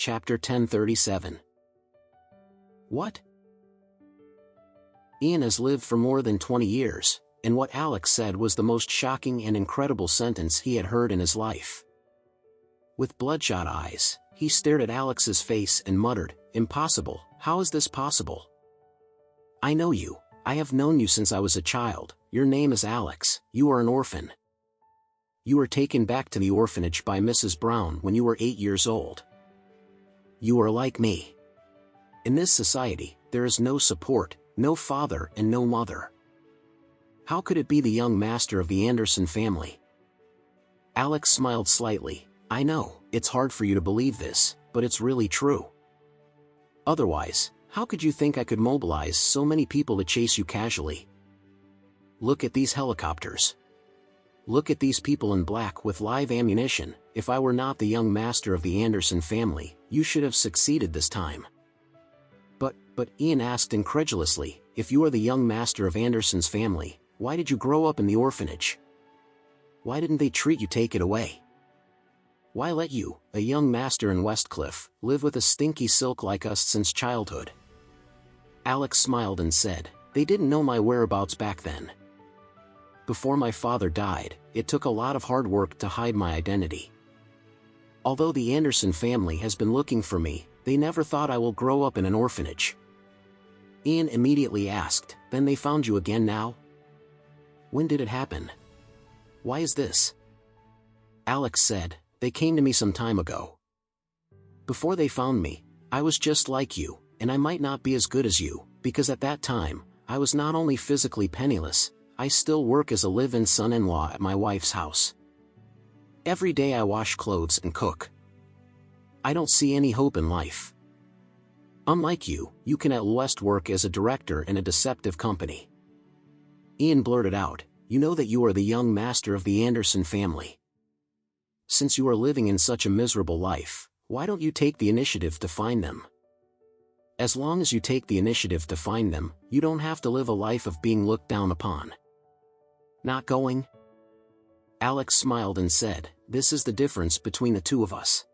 Chapter 1037. What? Ian has lived for more than 20 years, and what Alex said was the most shocking and incredible sentence he had heard in his life. With bloodshot eyes, he stared at Alex's face and muttered, "Impossible, how is this possible? I know you, I have known you since I was a child, your name is Alex, you are an orphan. You were taken back to the orphanage by Mrs. Brown when you were 8 years old. You are like me. In this society, there is no support, no father and no mother. How could it be the young master of the Anderson family?" Alex smiled slightly. "I know, it's hard for you to believe this, but it's really true. Otherwise, how could you think I could mobilize so many people to chase you casually? Look at these helicopters. Look at these people in black with live ammunition. If I were not the young master of the Anderson family, you should have succeeded this time." But Ian asked incredulously, "If you are the young master of Anderson's family, why did you grow up in the orphanage? Why didn't they treat you, take it away? Why let you, a young master in Westcliff, live with a stinky silk like us since childhood?" Alex smiled and said, "They didn't know my whereabouts back then. Before my father died, it took a lot of hard work to hide my identity. Although the Anderson family has been looking for me, they never thought I will grow up in an orphanage." Ian immediately asked, "Then they found you again now? When did it happen? Why is this?" Alex said, "They came to me some time ago. Before they found me, I was just like you, and I might not be as good as you, because at that time, I was not only physically penniless, I still work as a live-in son-in-law at my wife's house. Every day I wash clothes and cook. I don't see any hope in life. Unlike you, you can at West work as a director in a deceptive company." Ian blurted out, "You know that you are the young master of the Anderson family. Since you are living in such a miserable life, why don't you take the initiative to find them? As long as you take the initiative to find them, you don't have to live a life of being looked down upon." "Not going?" Alex smiled and said, "This is the difference between the two of us.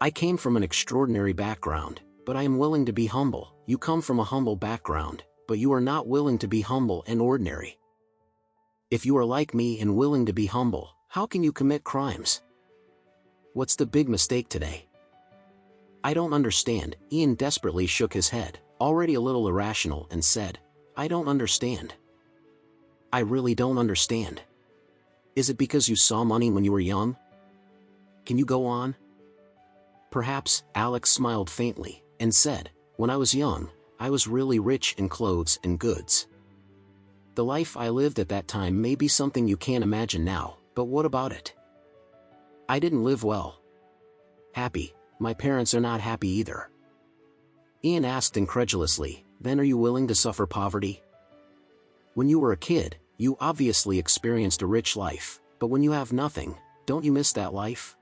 I came from an extraordinary background, but I am willing to be humble. You come from a humble background, but you are not willing to be humble and ordinary. If you are like me and willing to be humble, how can you commit crimes? What's the big mistake today?" "I don't understand." Ian desperately shook his head, already a little irrational, and said, "I don't understand. I really don't understand. Is it because you saw money when you were young? Can you go on?" "Perhaps." Alex smiled faintly, and said, "When I was young, I was really rich in clothes and goods. The life I lived at that time may be something you can't imagine now, but what about it? I didn't live well. Happy. My parents are not happy either." Ian asked incredulously, "Then are you willing to suffer poverty? When you were a kid, you obviously experienced a rich life, but when you have nothing, don't you miss that life?"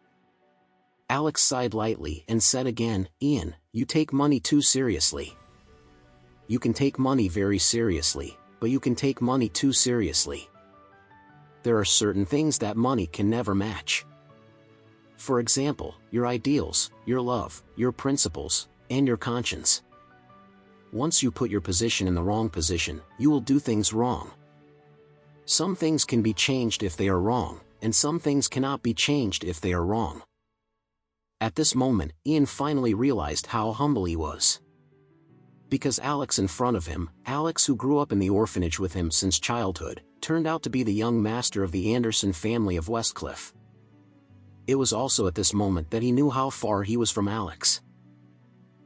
Alex sighed lightly and said again, "Ian, you take money too seriously. You can take money very seriously, but you can take money too seriously. There are certain things that money can never match. For example, your ideals, your love, your principles, and your conscience. Once you put your position in the wrong position, you will do things wrong. Some things can be changed if they are wrong, and some things cannot be changed if they are wrong." At this moment, Ian finally realized how humble he was. Because Alex in front of him, Alex who grew up in the orphanage with him since childhood, turned out to be the young master of the Anderson family of Westcliff. It was also at this moment that he knew how far he was from Alex.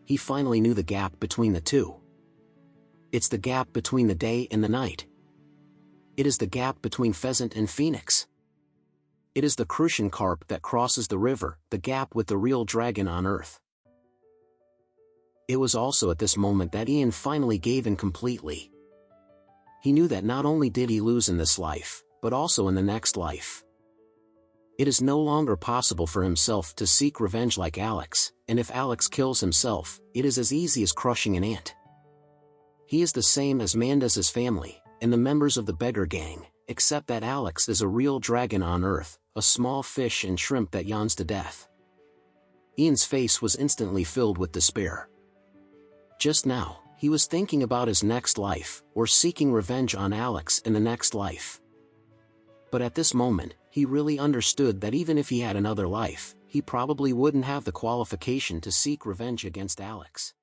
He finally knew the gap between the two. It's the gap between the day and the night. It is the gap between pheasant and phoenix. It is the crucian carp that crosses the river, the gap with the real dragon on earth. It was also at this moment that Ian finally gave in completely. He knew that not only did he lose in this life, but also in the next life. It is no longer possible for himself to seek revenge like Alex, and if Alex kills himself, it is as easy as crushing an ant. He is the same as Mandez's family, and the members of the beggar gang, except that Alex is a real dragon on earth, a small fish and shrimp that yawns to death. Ian's face was instantly filled with despair. Just now, he was thinking about his next life, or seeking revenge on Alex in the next life. But at this moment, he really understood that even if he had another life, he probably wouldn't have the qualification to seek revenge against Alex.